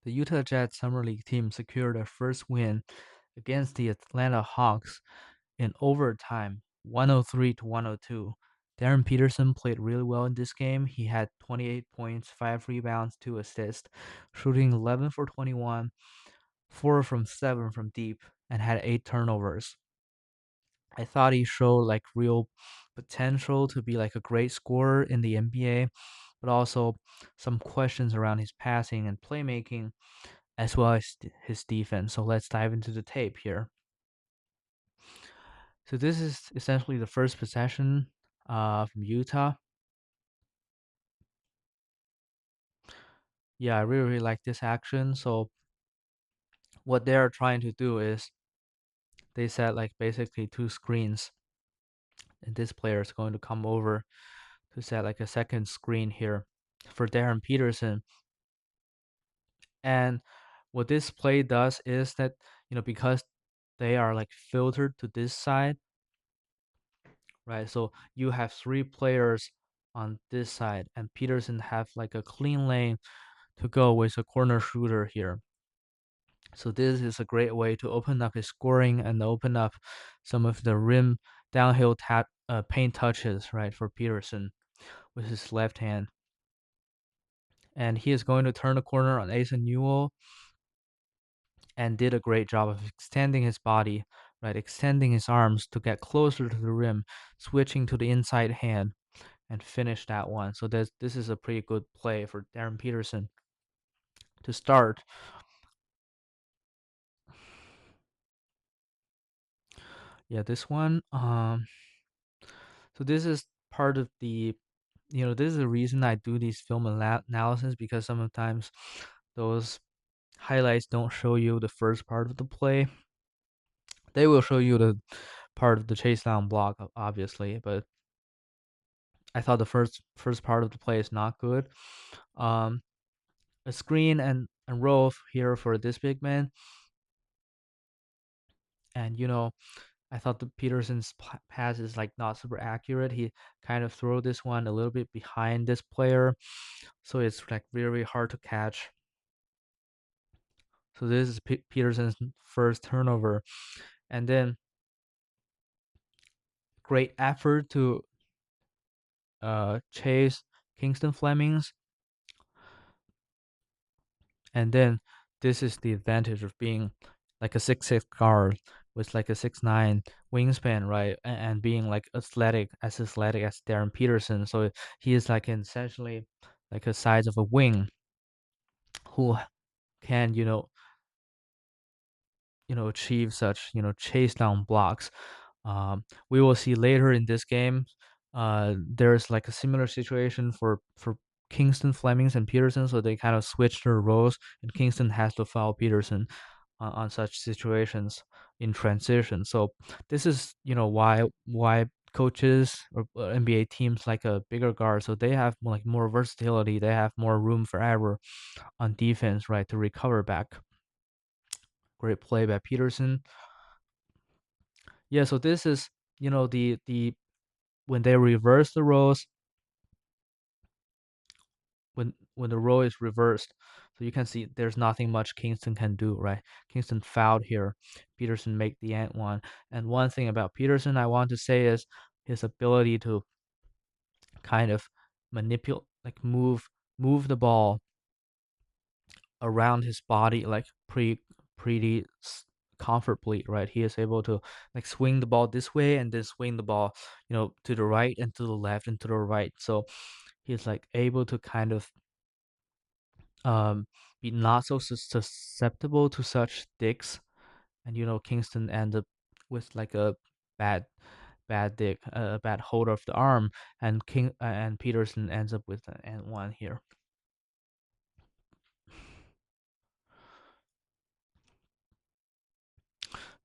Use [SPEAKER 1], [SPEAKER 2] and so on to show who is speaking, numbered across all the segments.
[SPEAKER 1] The Utah Jazz Summer League team secured their first win against the Atlanta Hawks in overtime, 103 to 102. Darryn Peterson played really well in this game. He had 28 points, 5 rebounds, 2 assists, shooting 11 for 21, 4 from 7 from deep, and had 8 turnovers. I thought he showed like real potential to be like a great scorer in the NBA, but also some questions around his passing and playmaking as well as his defense. So let's dive into the tape here. So this is essentially the first possession from Utah. Yeah, I really like this action. So what they're trying to do is they set like basically two screens, and this player is going to come over to set like a second screen here for Darryn Peterson. And what this play does is that, because they are like filtered to this side, right? So you have three players on this side, and Peterson have like a clean lane to go with a corner shooter here. So this is a great way to open up his scoring and open up some of the rim downhill paint touches, right, for Peterson with his left hand. And he is going to turn the corner on Asa Newell and did a great job of extending his body, right, extending his arms to get closer to the rim, switching to the inside hand and finish that one. So this is a pretty good play for Darryn Peterson to start. Yeah, this one. So this is part of the, this is the reason I do these film analysis because sometimes those highlights don't show you the first part of the play. They will show you the part of the chase down block, obviously, but I thought the first part of the play is not good. Um, a screen and roll here for this big man, and I thought the Peterson's pass is like not super accurate. He kind of throw this one a little bit behind this player, so it's like very hard to catch. So this is Peterson's first turnover, and then great effort to chase Kingston Flemings, and then this is the advantage of being like a 6'6" guard with like a 6'9" wingspan, right? And being like athletic as Darryn Peterson. So he is like essentially like a size of a wing who can, achieve such, chase down blocks. We will see later in this game. There's like a similar situation for Kingston, Flemings, and Peterson, so they kind of switch their roles, and Kingston has to foul Peterson on such situations in transition. So this is why coaches or NBA teams like a bigger guard, so they have like more versatility, they have more room for error on defense, right, to recover back. Great play by Peterson. Yeah, so this is the when they reverse the roles, when the role is reversed, so you can see there's nothing much Kingston can do, right? Kingston fouled here. Peterson make the end one. And one thing about Peterson I want to say is his ability to kind of manipulate, like move the ball around his body like pretty comfortably, right? He is able to like swing the ball this way and then swing the ball, to the right and to the left and to the right. So he's like able to kind of be not so susceptible to such dicks. And Kingston ended up with like a bad dick, a bad hold of the arm, and and Peterson ends up with an and one here.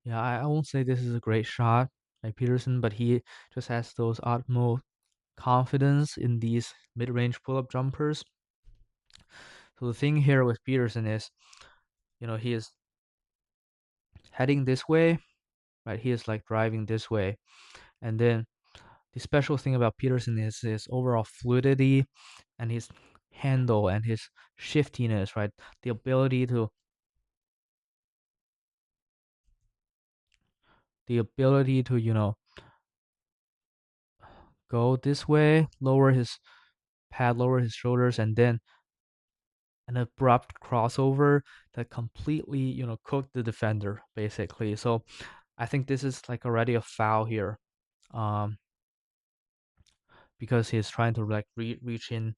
[SPEAKER 1] Yeah, I won't say this is a great shot by Peterson, but he just has those utmost confidence in these mid-range pull-up jumpers. So the thing here with Peterson is, he is heading this way, right? He is like driving this way, and then the special thing about Peterson is his overall fluidity and his handle and his shiftiness, right? The ability to go this way, lower his pad, lower his shoulders, and then an abrupt crossover that completely, cooked the defender basically. So I think this is like already a foul here. Um, because he's trying to like reach in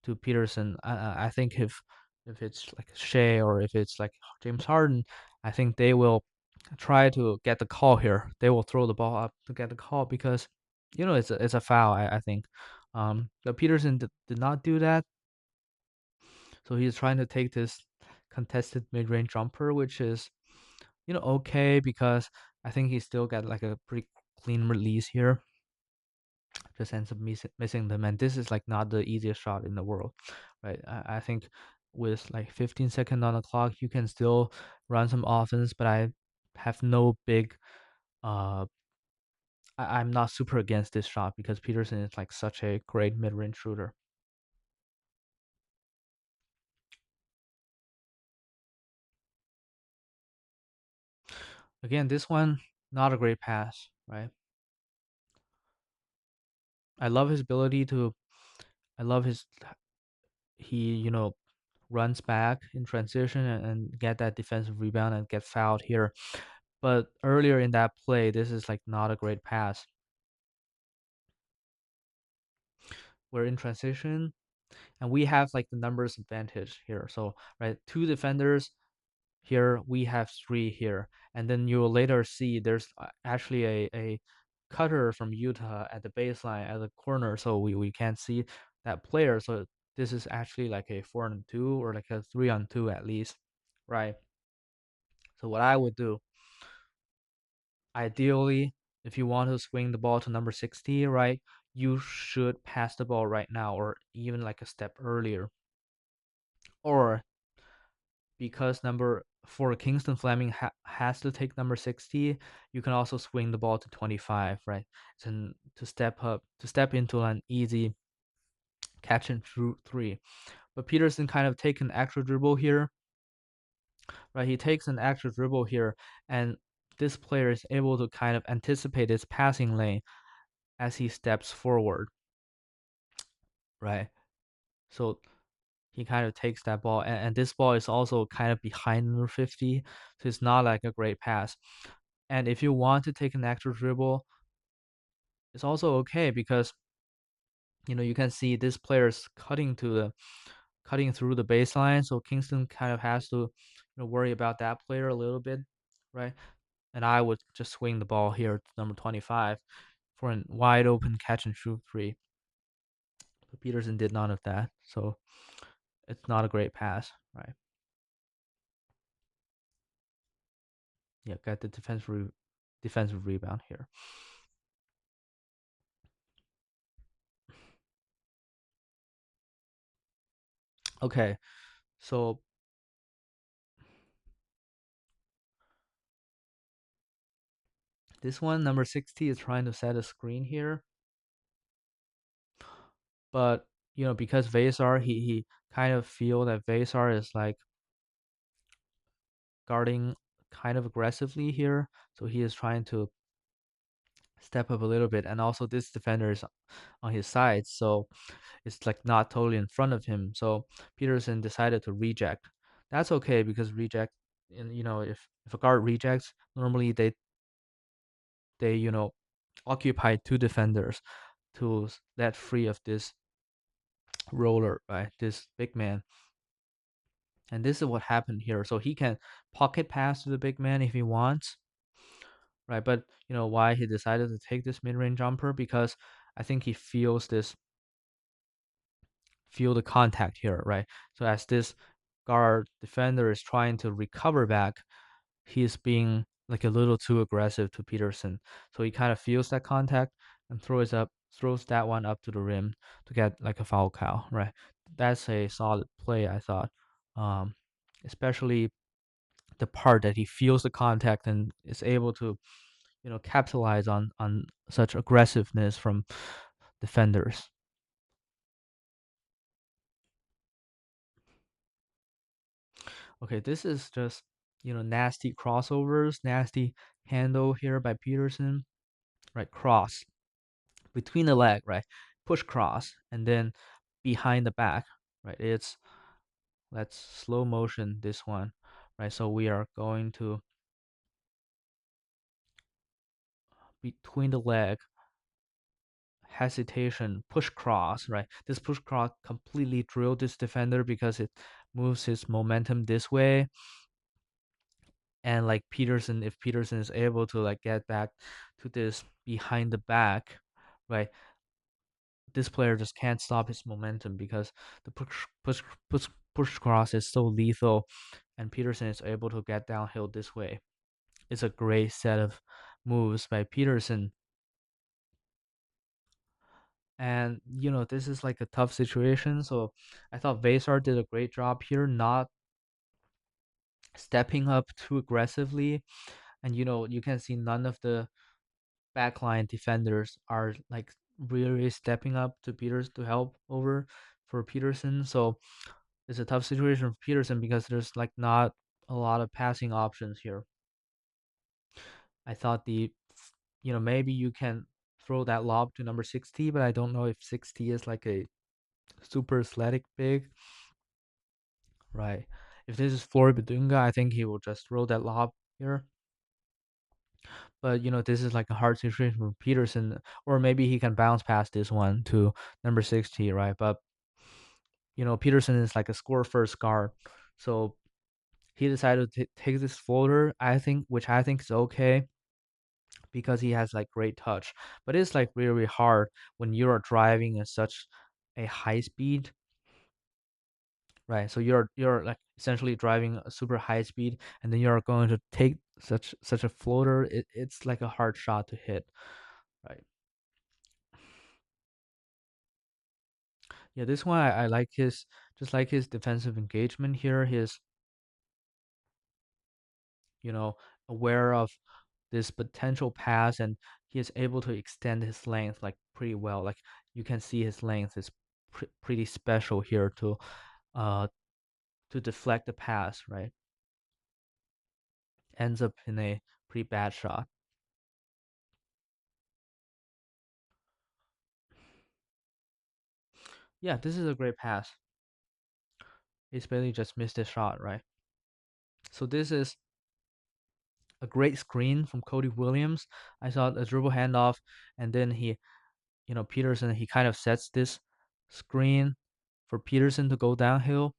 [SPEAKER 1] to Peterson. I think if it's like Shea or if it's like James Harden, I think they will try to get the call here. They will throw the ball up to get the call because it's a foul. I think. But Peterson did not do that, so he's trying to take this contested mid-range jumper, which is okay because I think he still got like a pretty clean release here. Just ends up missing them, and this is like not the easiest shot in the world, right? I think with like 15 seconds on the clock, you can still run some offense, but I have no big. Uh, I'm not super against this shot because Peterson is like such a great mid-range shooter. Again, this one not a great pass, right? I love his ability to. I love his he runs back in transition and get that defensive rebound and get fouled here. But earlier in that play, this is like not a great pass. We're in transition and we have like the numbers advantage here. So, right, two defenders here, we have three here. And then you'll later see there's actually a cutter from Utah at the baseline at the corner. So we can't see that player. So this is actually like a 4-on-2 or like a 3-on-2 at least, right? So what I would do, ideally, if you want to swing the ball to number 60, right, you should pass the ball right now or even like a step earlier. Or because number for Kingston Fleming has to take number 60, you can also swing the ball to 25, right? And to step into an easy catch and shoot three. But Peterson kind of take an extra dribble here, right? He takes an extra dribble here, and this player is able to kind of anticipate his passing lane as he steps forward, right? So he kind of takes that ball, and this ball is also kind of behind number 50, so it's not like a great pass. And if you want to take an extra dribble, it's also okay because you can see this player is cutting through the baseline, so Kingston kind of has to worry about that player a little bit, right? And I would just swing the ball here to number 25 for a wide open catch and shoot three. But Peterson did none of that, so it's not a great pass, right? Yeah, got the defensive rebound here. Okay, so this one, number 60, is trying to set a screen here, but because Vasar, he kind of feel that Vasar is like guarding kind of aggressively here, so he is trying to step up a little bit, and also this defender is on his side, so it's like not totally in front of him. So Peterson decided to reject. That's okay because reject, and if a guard rejects, normally they occupy two defenders to let free of this roller, right? This big man. And this is what happened here. So he can pocket pass to the big man if he wants, right? But why he decided to take this mid-range jumper? Because I think he feel the contact here, right? So as this guard defender is trying to recover back, he's being like a little too aggressive to Peterson. So he kind of feels that contact and throws that one up to the rim to get like a foul call, right? That's a solid play, I thought. Um, Especially the part that he feels the contact and is able to, capitalize on such aggressiveness from defenders. Okay, this is just, nasty crossovers, nasty handle here by Peterson, right? Cross between the leg, right? Push cross, and then behind the back, right? Let's slow motion this one, right? So we are going to between the leg, hesitation, push cross, right? This push cross completely drilled this defender because it moves his momentum this way. And like Peterson, if Peterson is able to like get back to this behind the back, right? This player just can't stop his momentum because the push cross is so lethal, and Peterson is able to get downhill this way. It's a great set of moves by Peterson. And this is like a tough situation, so I thought Vasar did a great job here, not stepping up too aggressively. And you can see none of the backline defenders are like really stepping up to Peters to help over for Peterson. So it's a tough situation for Peterson because there's like not a lot of passing options here. I thought maybe you can throw that lob to number 60, but I don't know if 60 is like a super athletic big, right? If this is Flory Badunga, I think he will just throw that lob here. But this is like a hard situation for Peterson, or maybe he can bounce past this one to number 60, right? But Peterson is like a score first guard, so he decided to take this floater. Which I think is okay because he has like great touch, but it's like really hard when you are driving at such a high speed, right? So you're like essentially driving a super high speed, and then you're going to take such a floater. It's like a hard shot to hit, right? Yeah, this one I like his just like his defensive engagement here. His you know aware of this potential pass, and he is able to extend his length like pretty well. Like you can see his length is pretty special here uh to deflect the pass, right? Ends up in a pretty bad shot. Yeah, this is a great pass. He's barely just missed his shot, right? So this is a great screen from Cody Williams. I saw a dribble handoff, and then Peterson, he kind of sets this screen for Peterson to go downhill,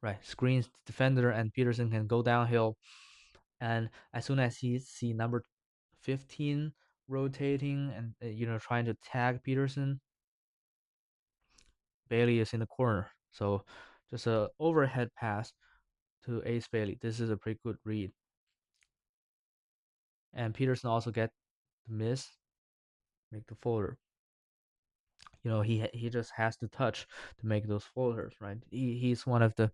[SPEAKER 1] right? Screens defender, and Peterson can go downhill. And as soon as he see number 15 rotating and trying to tag Peterson, Bailey is in the corner. So just a overhead pass to Ace Bailey. This is a pretty good read. And Peterson also get the miss, make the floater. He just has to touch to make those floaters, right? He's one of the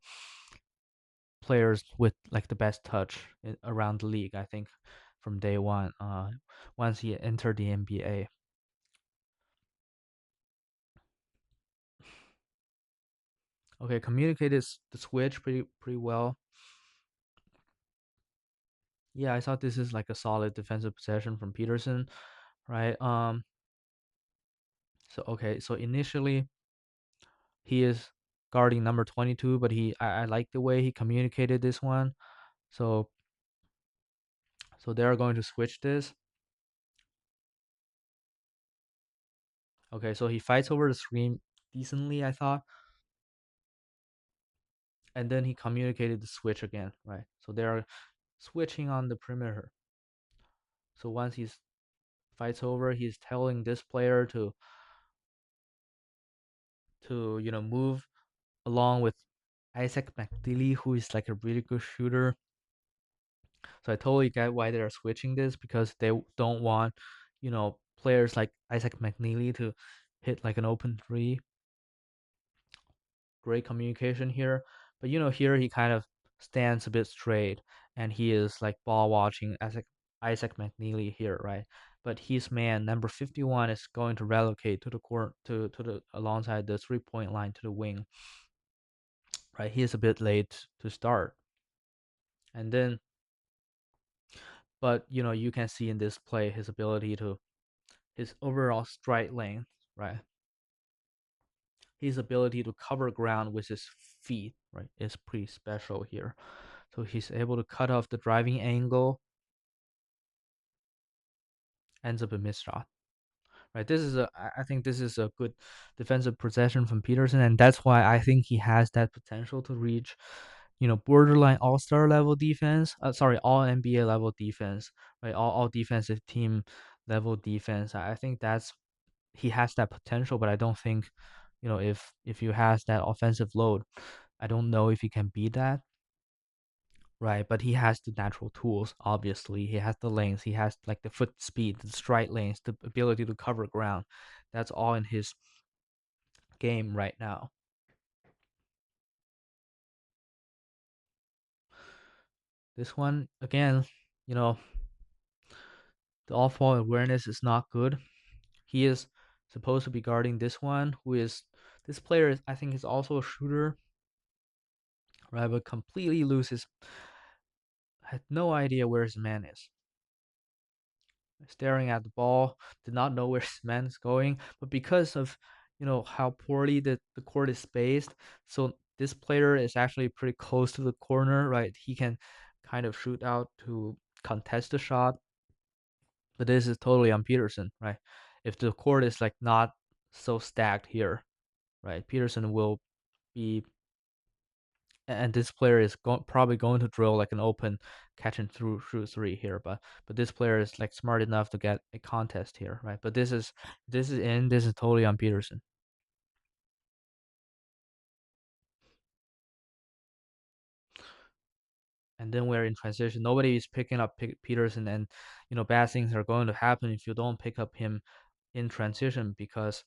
[SPEAKER 1] players with like the best touch around the league, I think, from day one. Once he entered the NBA. Okay, communicated the switch pretty well. Yeah, I thought this is like a solid defensive possession from Peterson, right? So okay, so initially he is guarding number 22, but I like the way he communicated this one. So they're going to switch this. Okay, so he fights over the screen decently, I thought, and then he communicated the switch again, right? So they're switching on the perimeter. So once he fights over, he's telling this player to move along with Isaac McNeely, who is like a really good shooter. So I totally get why they're switching this because they don't want, players like Isaac McNeely to hit like an open three. Great communication here. But here he kind of stands a bit straight, and he is like ball watching Isaac McNeely here, right? But his man number 51 is going to relocate to the court to the alongside the 3-point line to the wing. right? He is a bit late to start. And then, but you can see in this play his ability to his overall strike length, right? His ability to cover ground with his feet, right, is pretty special here. So he's able to cut off the driving angle, ends up a missed shot. Right, I think this is a good defensive possession from Peterson, and that's why I think he has that potential to reach, borderline all-star level defense. Sorry, all NBA level defense, right? All defensive team level defense. I think he has that potential, but I don't think, if you has that offensive load, I don't know if he can beat that. Right, but he has the natural tools, obviously. He has the lanes, he has like the foot speed, the stride lanes, the ability to cover ground. That's all in his game right now. This one, again, you know, the off-ball awareness is not good. He is supposed to be guarding this one, this player is, I think, is also a shooter, right? But completely loses, had no idea where his man is. Staring at the ball, did not know where his man is going, but because of how poorly the court is spaced, so this player is actually pretty close to the corner, right? He can kind of shoot out to contest the shot, but this is totally on Peterson, right? If the court is like not so stacked here, right? Peterson will be, and this player is probably going to drill like an open catch and through shoot three here, but this player is like smart enough to get a contest here, right? But this is totally on Peterson. And then we're in transition. Nobody is picking up Peterson, and bad things are going to happen if you don't pick up him in transition because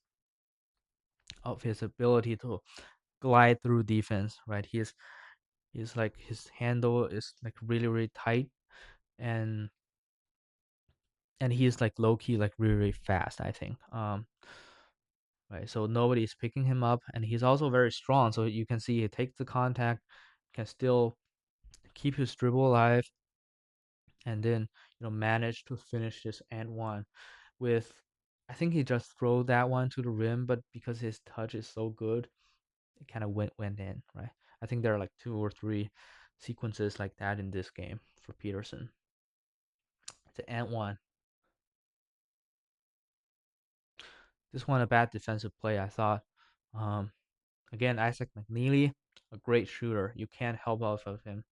[SPEAKER 1] of his ability to glide through defense, right? He's like his handle is like really really tight, and he's like low key like really really fast, I think. Right, so nobody's picking him up, and he's also very strong. So you can see he takes the contact, can still keep his dribble alive, and then manage to finish this and one with. I think he just throw that one to the rim, but because his touch is so good, it kind of went in, right? I think there are like two or three sequences like that in this game for Peterson. It's an and one. This one a bad defensive play, I thought. Um, Again, Isaac McNeely, a great shooter. You can't help off of him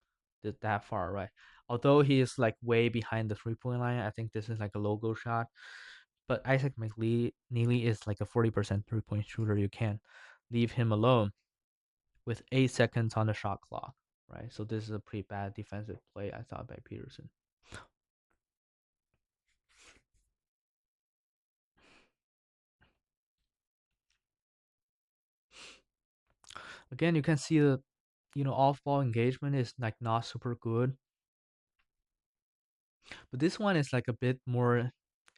[SPEAKER 1] that far, right? Although he is like way behind the 3-point line, I think this is like a logo shot. But Isaac McNeely is like a 40% 3-point shooter. You can't leave him alone with 8 seconds on the shot clock, right? So this is a pretty bad defensive play, I thought, by Peterson. Again, you can see the off ball engagement is like not super good. But this one is like a bit more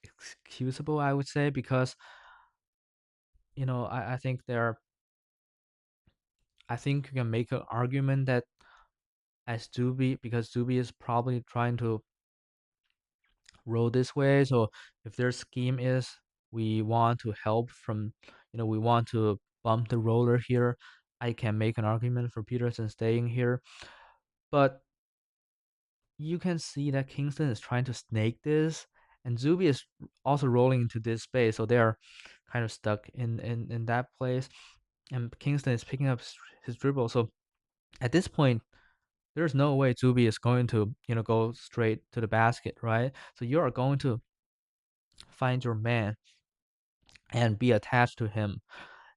[SPEAKER 1] excusable, I would say, because I think I think you can make an argument that as Zuby, because Zuby is probably trying to roll this way. So if their scheme is we want to help from, we want to bump the roller here, I can make an argument for Peterson staying here. But you can see that Kingston is trying to snake this, and Zuby is also rolling into this space, so they are kind of stuck in that place. And Kingston is picking up his dribble. So at this point, there's no way Zuby is going to go straight to the basket, right? So you are going to find your man and be attached to him.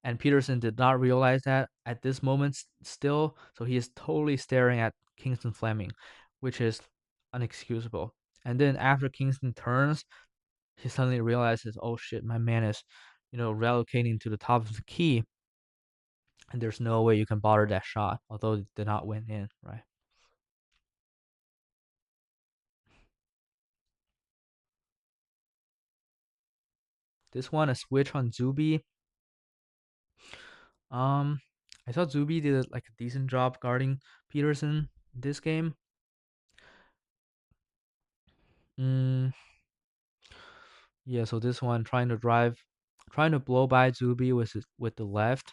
[SPEAKER 1] And Peterson did not realize that at this moment still, so he is totally staring at Kingston Fleming, which is unexcusable. And then after Kingston turns, he suddenly realizes, oh shit, my man is, relocating to the top of the key, and there's no way you can bother that shot, although it did not went in, right? This one, a switch on Zuby. Um, I thought Zuby did like a decent job guarding Peterson this game. Mm, yeah, so this one trying to blow by Zuby with the left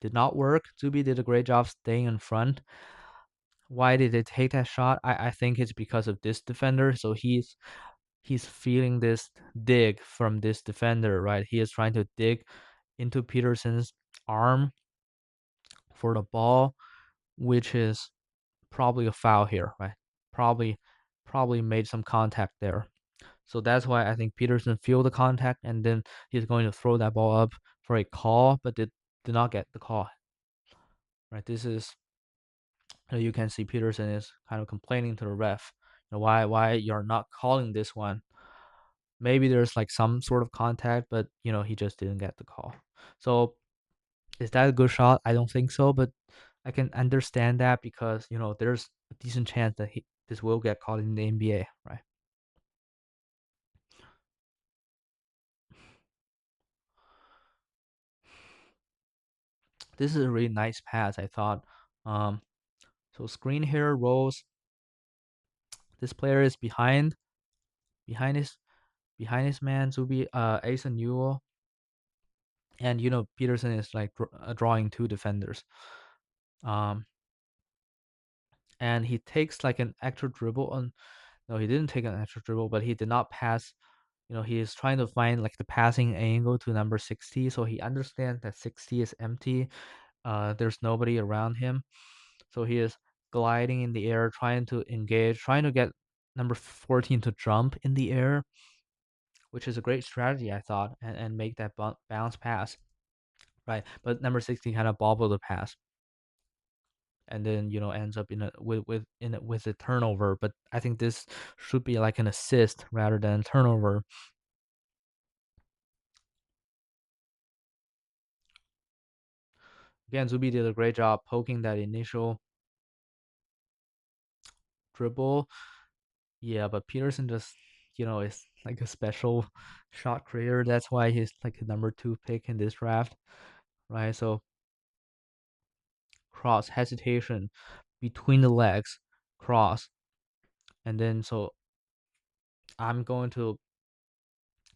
[SPEAKER 1] did not work. Zuby did a great job staying in front. Why did they take that shot? I think it's because of this defender. So he's feeling this dig from this defender, right? He is trying to dig into Peterson's arm for the ball, which is probably a foul here, right? Probably probably made some contact there. So that's why I think Peterson feel the contact and then he's going to throw that ball up for a call, but did not get the call. Right? This is you can see Peterson is kind of complaining to the ref. Why you're not calling this one? Maybe there's like some sort of contact, but he just didn't get the call. So is that a good shot? I don't think so, but I can understand that because there's a decent chance that this will get caught in the NBA, right? This is a really nice pass, I thought. Um, so screen here rolls. This player is behind his behind his man Zubi Asa Newell, and Peterson is like drawing two defenders. Um, and he takes like an extra dribble on. No, he didn't take an extra dribble, but he did not pass. He is trying to find like the passing angle to number 60, so he understands that 60 is empty. There's nobody around him, so he is gliding in the air, trying to engage, trying to get number 14 to jump in the air, which is a great strategy, I thought, and make that bounce pass, right? But number 16 kind of bobbled the pass, and then ends up in a with a turnover. But I think this should be like an assist rather than a turnover. Again, Zubi did a great job poking that initial dribble. Yeah, but Peterson just is like a special shot creator. That's why he's like a number 2 pick in this draft, right? So cross hesitation between the legs, cross, and then so I'm going to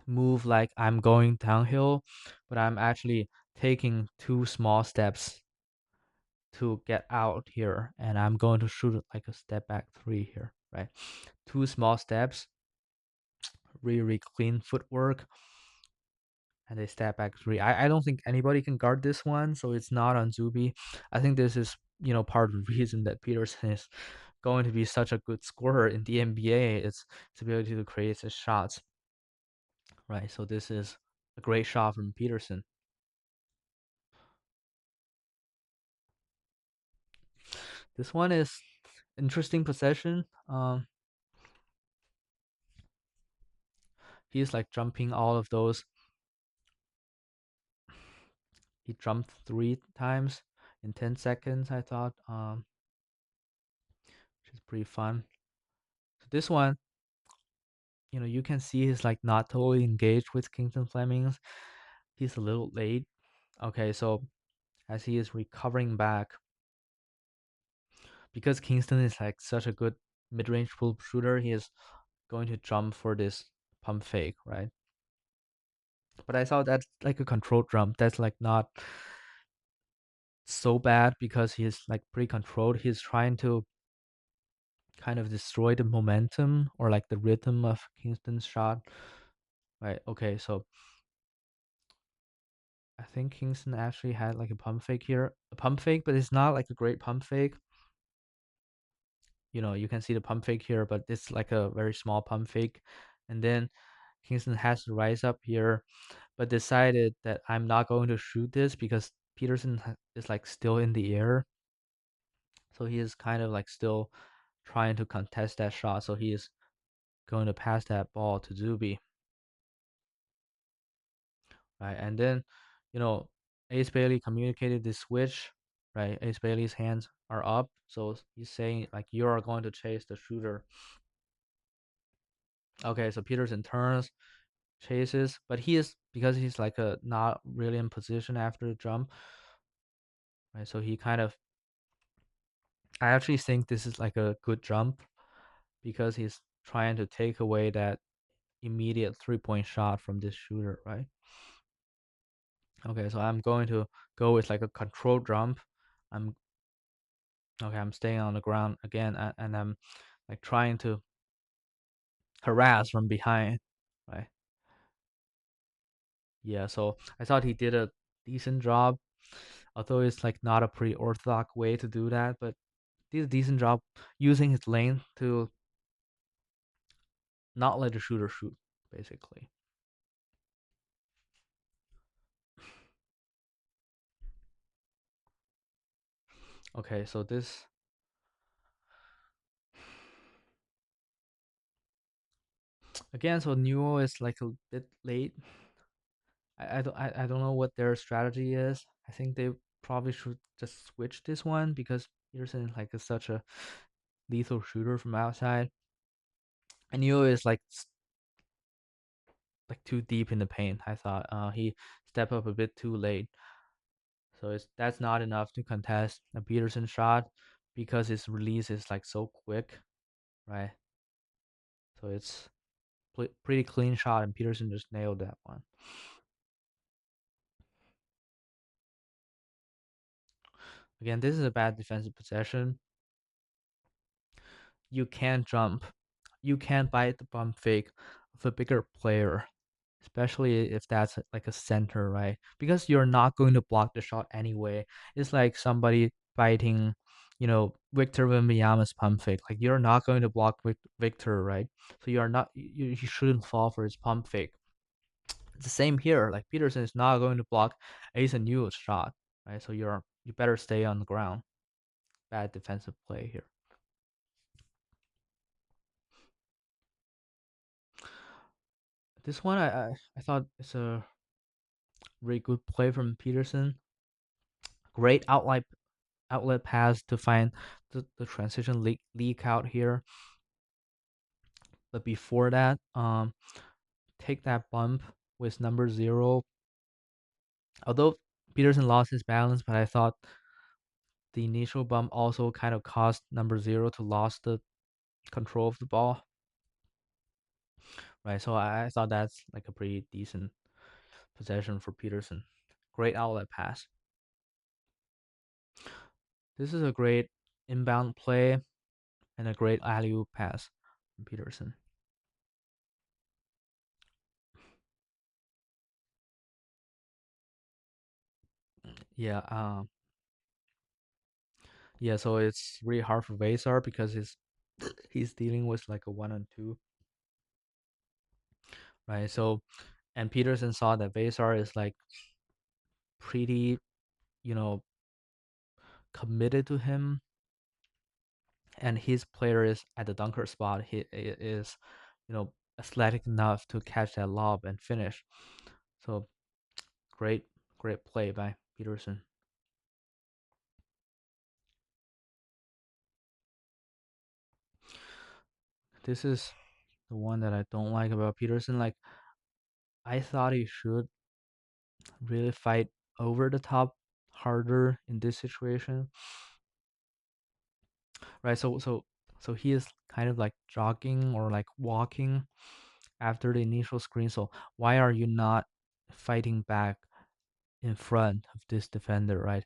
[SPEAKER 1] move like I'm going downhill, but I'm actually taking two small steps to get out here, and I'm going to shoot it like a step back three here, right? Two small steps, really clean footwork, and a step back three. I don't think anybody can guard this one, so it's not on Zuby. I think this is part of the reason that Peterson is going to be such a good scorer in the NBA. It's his ability to create his shots, right? So this is a great shot from Peterson. This one is interesting possession. He's like jumping all of those. He jumped 3 times in 10 seconds, I thought, which is pretty fun. So this one, you can see he's like not totally engaged with Kingston Flemings. He's a little late. Okay, so as he is recovering back, because Kingston is like such a good mid-range pull shooter, he is going to jump for this pump fake, right? But I saw that's like a controlled jump. That's like not so bad because he's like pretty controlled. He's trying to kind of destroy the momentum or like the rhythm of Kingston's shot. Right. Okay. So I think Kingston actually had like a pump fake here, a pump fake, but it's not like a great pump fake. You can see the pump fake here, but it's like a very small pump fake. And then Kingston has to rise up here, but decided that I'm not going to shoot this because Peterson is like still in the air. So he is kind of like still trying to contest that shot. So he is going to pass that ball to Zuby. Right? And then, you know, Ace Bailey communicated this switch, right? Ace Bailey's hands are up, so he's saying like you are going to chase the shooter. Okay, so Peterson turns, chases, but he is because he's like a not really in position after the jump. right? So he kind of, I actually think this is like a good jump because he's trying to take away that immediate 3-point shot from this shooter, right? Okay, so I'm going to go with like a controlled jump. I'm okay. I'm staying on the ground again, and I'm like trying to harass from behind, right? Yeah. So I thought he did a decent job, although it's like not a pretty orthodox way to do that, but did a decent job using his length to not let the shooter shoot, basically. Okay, so this again, so Newell is like a bit late. I don't know what their strategy is. I think they probably should just switch this one because Peterson is like such a lethal shooter from outside. And Newell is like too deep in the paint. I thought he stepped up a bit too late, so it's that's not enough to contest a Peterson shot because his release is like so quick, right? So it's pretty clean shot, and Peterson just nailed that one. Again, this is a bad defensive possession. You can't jump. You can't bite the bump fake of a bigger player, especially if that's like a center, right? Because you're not going to block the shot anyway. It's like somebody biting, Victor Wembanyama's pump fake. Like you're not going to block Victor, right? So you're not you shouldn't fall for his pump fake. It's the same here. Like Peterson is not going to block Asen Newell's shot, right? So you better stay on the ground. Bad defensive play here. This one I thought it's a really good play from Peterson. Great outlet pass to find the transition leak out here. But before that, take that bump with number 0. Although Peterson lost his balance, but I thought the initial bump also kind of caused number 0 to lose the control of the ball. Right. So I thought that's like a pretty decent possession for Peterson. Great outlet pass. This is a great inbound play and a great alley-oop pass from Peterson. Yeah, yeah. So it's really hard for Vasar because he's dealing with like a 1-on-2, right? So, and Peterson saw that Vasar is like pretty, you know, committed to him, and his player is at the dunker spot. He is, athletic enough to catch that lob and finish. So great, great play by Peterson. This is the one that I don't like about Peterson. Like I thought he should really fight over the top harder in this situation, right? So he is kind of like jogging or like walking after the initial screen. So why are you not fighting back in front of this defender, right?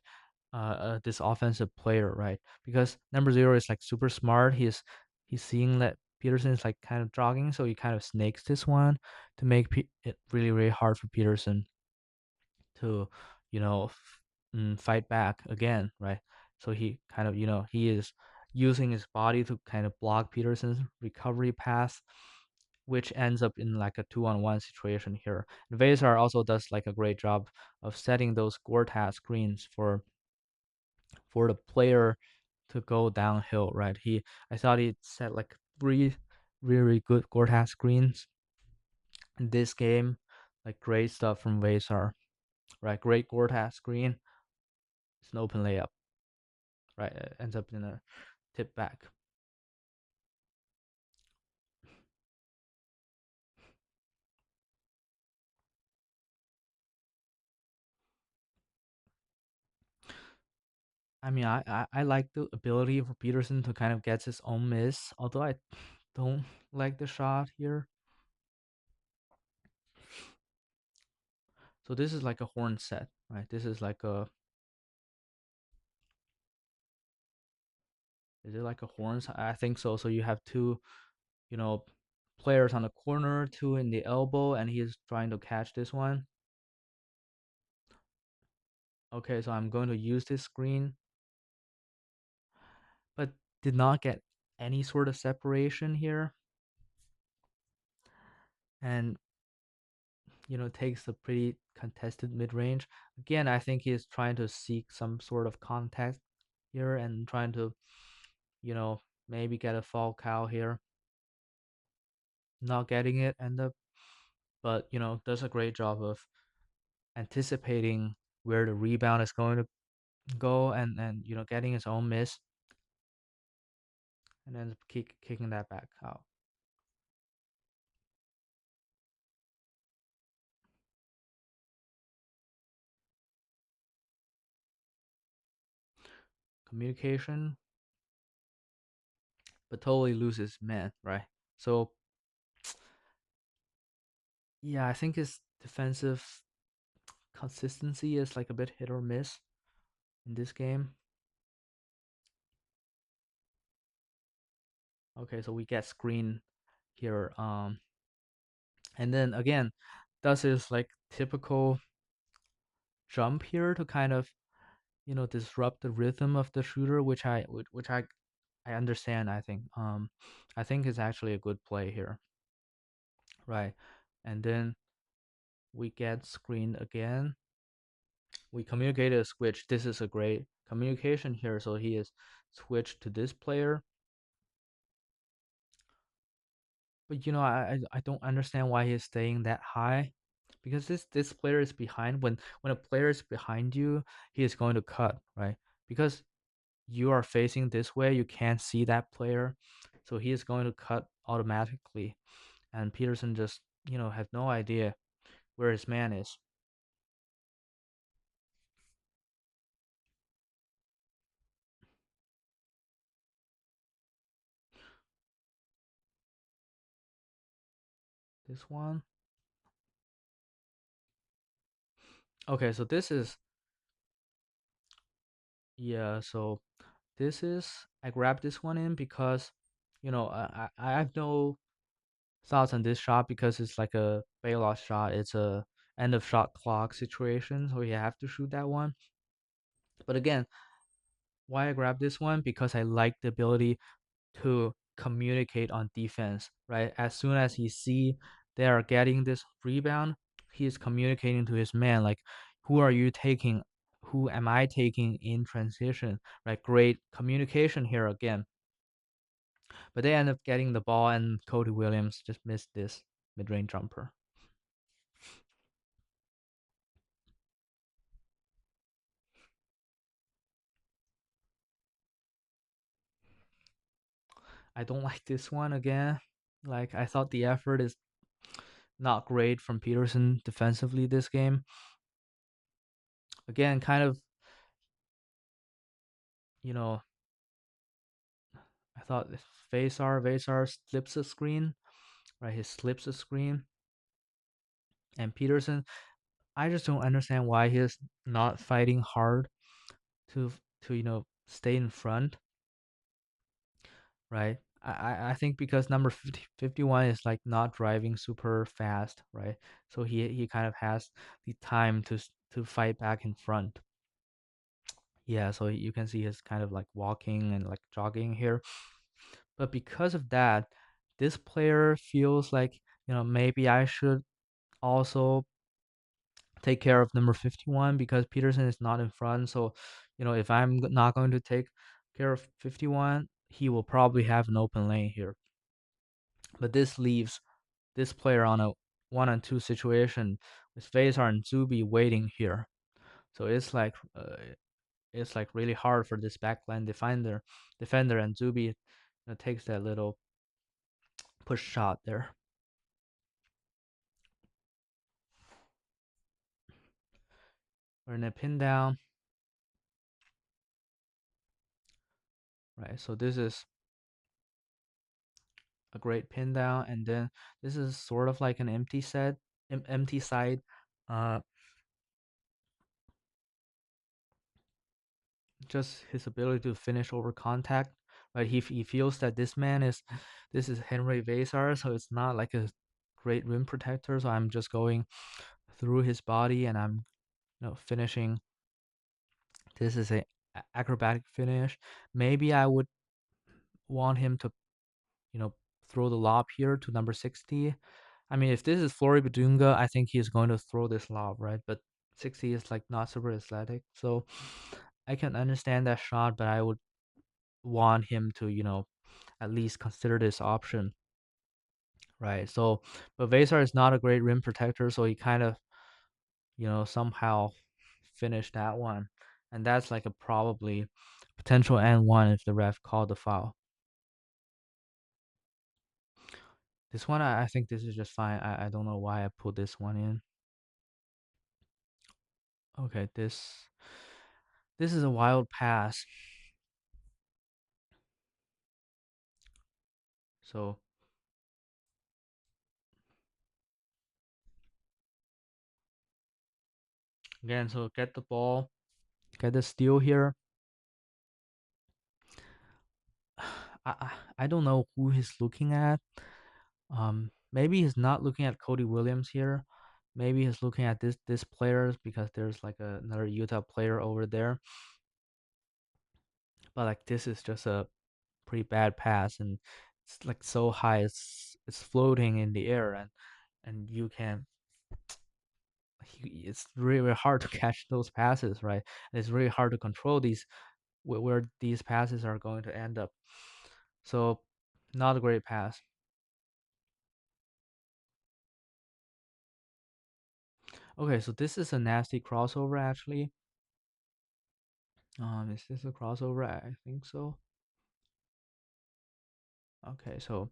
[SPEAKER 1] This offensive player, right? Because number 0 is like super smart. He's seeing that Peterson is like kind of jogging, so he kind of snakes this one to make it really really hard for Peterson to, fight back again, right? So he kind of, he is using his body to kind of block Peterson's recovery path, which ends up in like a 2-on-1 situation here. And Vasar also does like a great job of setting those Gortat screens for the player to go downhill, right? I thought he set like 3 really good Gortat screens in this game, like great stuff from Vasar, right? Great Gortat screen. It's an open layup, right? It ends up in a tip back. I mean, I like the ability for Peterson to kind of get his own miss, although I don't like the shot here. So this is like a horn set, right? This is like a, is it like a horn? I think so. So you have two, you know, players on the corner, two in the elbow, and he is trying to catch this one. Okay, so I'm going to use this screen, but did not get any sort of separation here. And takes a pretty contested mid range. Again, I think he's trying to seek some sort of contact here and trying to, you know, maybe get a fall cow here. Not getting it, end up, but does a great job of anticipating where the rebound is going to go and getting his own miss and then kicking that back out. Communication, but totally loses man, right? So yeah, I think his defensive consistency is like a bit hit or miss in this game. Okay, so we get screen here. And then again, does his like typical jump here to kind of disrupt the rhythm of the shooter, which I understand. I think is actually a good play here, right? And then we get screen again. We communicated a switch. This is a great communication here. So he is switched to this player. But I don't understand why he's staying that high, because this player is behind. When a player is behind you, he is going to cut, right? Because you are facing this way, you can't see that player, so he is going to cut automatically. And Peterson just has no idea where his man is. This one. Okay, so this is, yeah. So this is, I grabbed this one in because I have no thoughts on this shot because it's like a bailout shot. It's a end of shot clock situation, so you have to shoot that one. But again, why I grabbed this one? Because I like the ability to communicate on defense, right? As soon as he see they are getting this rebound, he is communicating to his man like, who are you taking? Who am I taking in transition? Right? Great communication here again. But they end up getting the ball, and Cody Williams just missed this mid-range jumper. I don't like this one again. Like, I thought the effort is not great from Peterson defensively this game. Again, kind of, you know, I thought Vasar slips a screen, right? He slips a screen, and Peterson, I just don't understand why he's not fighting hard to stay in front, right? I think because number 51 is like not driving super fast, right? So he kind of has the time to fight back in front. Yeah, so you can see he's kind of like walking and like jogging here. But because of that, this player feels like, maybe I should also take care of number 51 because Peterson is not in front. So, if I'm not going to take care of 51, he will probably have an open lane here. But this leaves this player on a 1-on-2 situation with Faisal and Zubi waiting here. So it's like really hard for this backline defender, and Zubi takes that little push shot there. We're in a pin down. right? So this is a great pin down, and then this is sort of like an empty side. Uh, just his ability to finish over contact, right? He feels that this is Henry Vasar, so it's not like a great rim protector. So I'm just going through his body, and I'm finishing. This is a acrobatic finish. Maybe I would want him to you know throw the lob here to number 60. I mean, if this is Flory Badunga, I think he's going to throw this lob, right? But 60 is like not super athletic, so I can understand that shot, but I would want him to, at least consider this option, right? So, but Vasar is not a great rim protector, so he kind of, somehow finished that one, and that's like a probably potential and one if the ref called the foul. This one, I think this is just fine. I don't know why I put this one in. Okay, this is a wild pass. So again, so get the ball, get the steal here. I don't know who he's looking at. Maybe he's not looking at Cody Williams here. Maybe he's looking at this player because there's like another Utah player over there. But like this is just a pretty bad pass, and it's like so high, it's floating in the air, and you can. It's really hard to catch those passes, right? And it's really hard to control these where these passes are going to end up. So, not a great pass. Okay, so this is a nasty crossover actually. Is this a crossover? I think so. Okay, so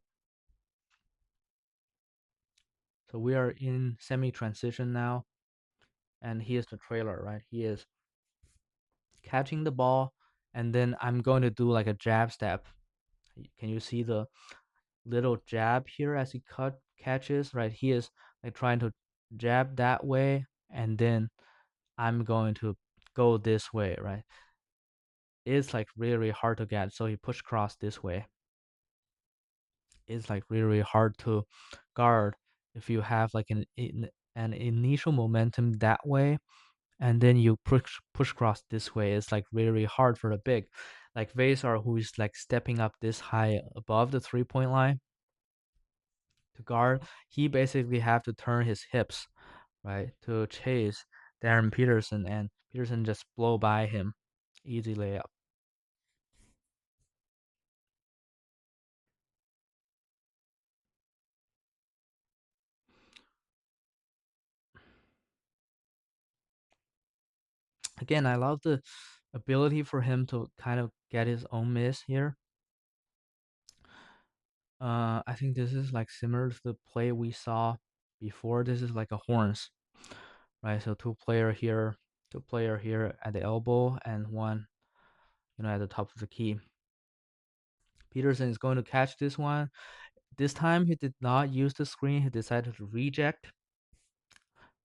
[SPEAKER 1] we are in semi transition now, and here's the trailer, right? He is catching the ball, and then I'm going to do like a jab step. Can you see the little jab here as he catches? Right, he is like trying to jab that way, and then I'm going to go this way, right? It's like really hard to get, so he push cross this way. It's like really hard to guard if you have like an initial momentum that way, and then you push cross this way. It's like really hard for the big, like Vasar, who is like stepping up this high above the 3-point line to guard. He basically have to turn his hips, right, to chase Darryn Peterson, and Peterson just blow by him, easy layup. Again, I love the ability for him to kind of get his own miss here. I think this is like similar to the play we saw before. This is like a horns, right? So two player here at the elbow, and one, at the top of the key. Peterson is going to catch this one. This time he did not use the screen. He decided to reject.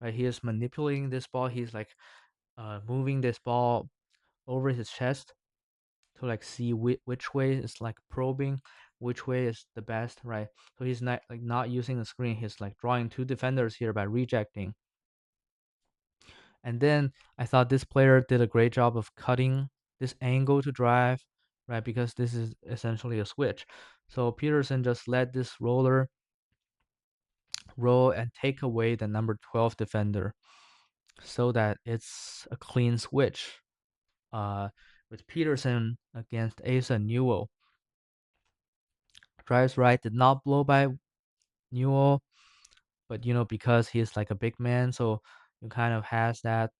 [SPEAKER 1] Right, he is manipulating this ball. He's like moving this ball over his chest to like see which way is like probing, which way is the best, right? So he's not using the screen. He's like drawing two defenders here by rejecting. And then I thought this player did a great job of cutting this angle to drive, right? Because this is essentially a switch. So Peterson just let this roller roll and take away the number 12 defender so that it's a clean switch. With Peterson against Asa Newell. Drives right, did not blow by Newell, but because he's like a big man, so he kind of has that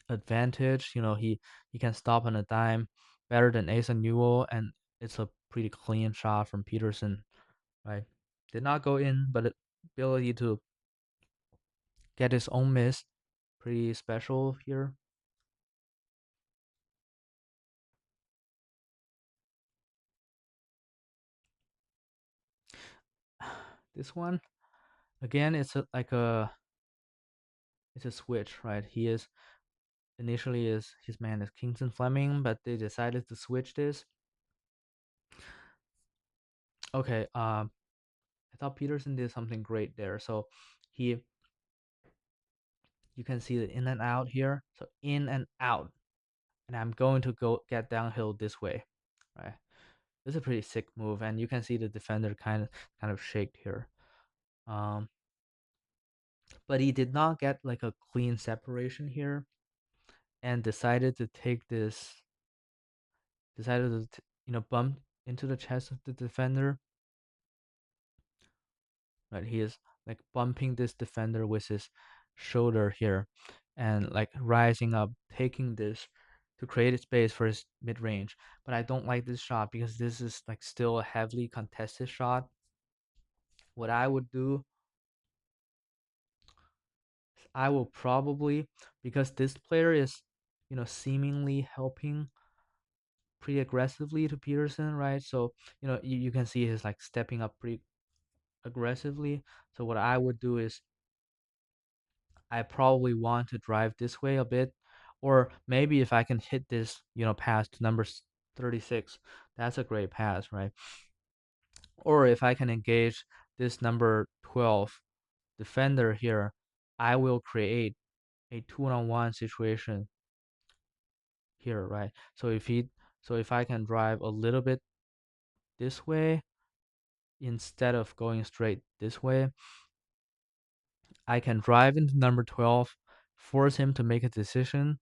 [SPEAKER 1] advantage. He can stop on a dime better than Asa Newell, and it's a pretty clean shot from Peterson. Right, did not go in, but ability to get his own miss, pretty special here. This one again, it's a switch, right? He is initially is his man is Kingston Fleming, but they decided to switch this. Okay, I thought Peterson did something great there. So he, you can see the in and out here. So in and out, and I'm going to go get downhill this way, right? This is a pretty sick move, and you can see the defender kind of shaked here. Um, but he did not get like a clean separation here, and decided to take this, decided to bump into the chest of the defender. Right, he is like bumping this defender with his shoulder here, and like rising up, taking this to create a space for his mid range. But I don't like this shot because this is like still a heavily contested shot. What I would do, I will probably, because this player is, seemingly helping pretty aggressively to Peterson, right? So, you can see he's like stepping up pretty aggressively. So what I would do is I probably want to drive this way a bit, or maybe if I can hit this, pass to number 36, that's a great pass, right? Or if I can engage this number 12 defender here, I will create a 2-on-1 situation here, right? So if I can drive a little bit this way instead of going straight this way, I can drive into number 12, force him to make a decision,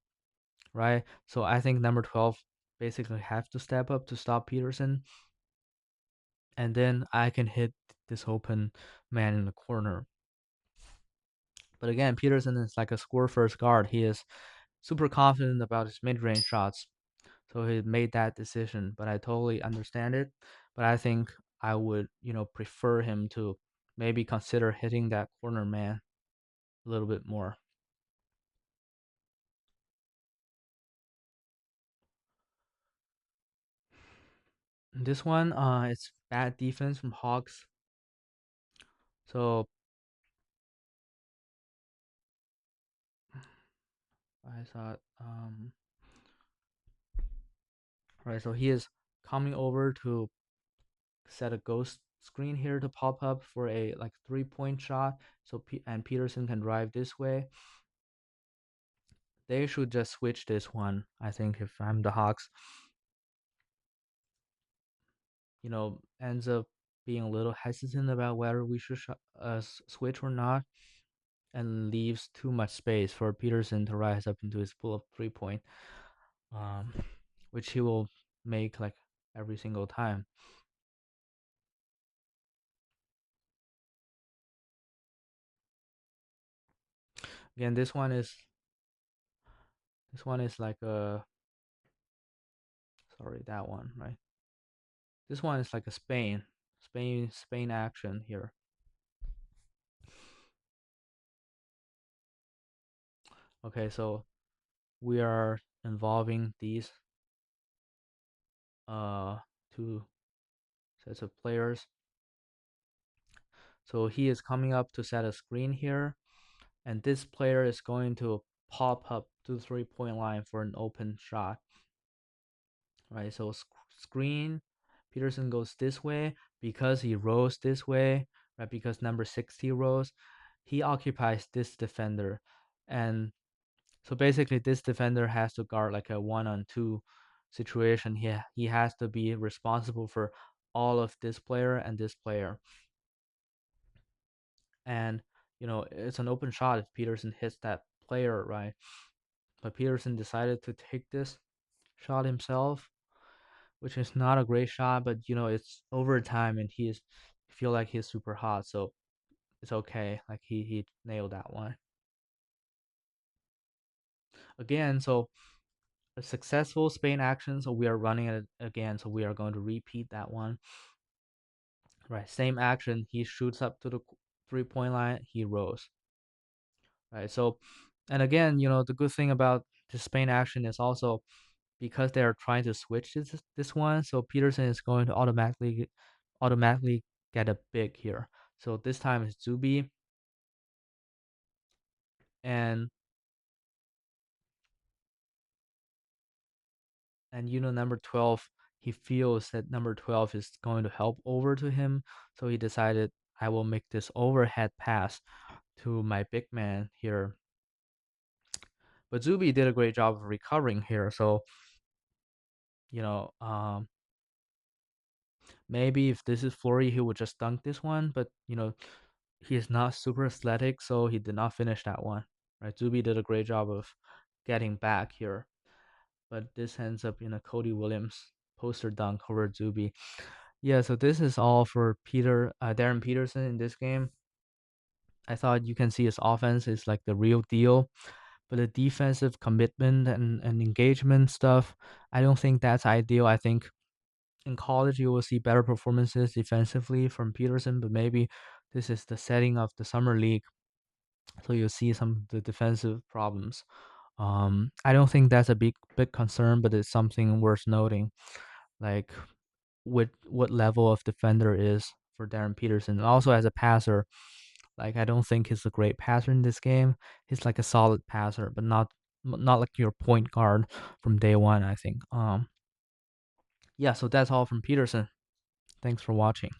[SPEAKER 1] right? So I think number 12 basically have to step up to stop Peterson, and then I can hit this open man in the corner. But again, Peterson is like a score first guard. He is super confident about his mid range shots. So he made that decision, but I totally understand it. But I think I would, prefer him to maybe consider hitting that corner man a little bit more. This one, it's bad defense from Hawks. So I thought, right, so he is coming over to set a ghost screen here to pop up for a like 3-point shot. So and Peterson can drive this way. They should just switch this one. I think if I'm the Hawks, ends up being a little hesitant about whether we should switch or not, and leaves too much space for Peterson to rise up into his pull-up 3-point, um, which he will make like every single time. Again, this one is like a, sorry, that one, right? This one is like a Spain action here. Okay, so we are involving these uh two sets of players. So he is coming up to set a screen here, and this player is going to pop up to the 3-point line for an open shot. Right, so screen, Peterson goes this way because he rose this way, right? Because number 60 rose, he occupies this defender, and so basically this defender has to guard like a 1-on-2 situation. He has to be responsible for all of this player and this player, and it's an open shot if Peterson hits that player, right? But Peterson decided to take this shot himself, which is not a great shot, but it's overtime and he's feel like he's super hot, so it's okay. Like he nailed that one. Again, so a successful Spain action, so we are running it again, so we are going to repeat that one. Right, same action, he shoots up to the 3-point line, he rolls. Right, so and again, the good thing about the Spain action is also because they are trying to switch this one, so Peterson is going to automatically get a big here. So this time it's Zuby, and number 12, he feels that number 12 is going to help over to him, so he decided I will make this overhead pass to my big man here. But Zuby did a great job of recovering here, so you know, maybe if this is Flurry, he would just dunk this one, but he is not super athletic, so he did not finish that one. Right? Zuby did a great job of getting back here, but this ends up in a Cody Williams poster dunk over Zuby. Yeah, so this is all for Darryn Peterson in this game. I thought you can see his offense is like the real deal, but the defensive commitment and engagement stuff, I don't think that's ideal. I think in college you will see better performances defensively from Peterson, but maybe this is the setting of the summer league, so you'll see some of the defensive problems. I don't think that's a big concern, but it's something worth noting. Like what level of defender is for Darryn Peterson. Also as a passer, like I don't think he's a great passer in this game. He's like a solid passer, but not like your point guard from day one, I think. Yeah, so that's all from Peterson. Thanks for watching.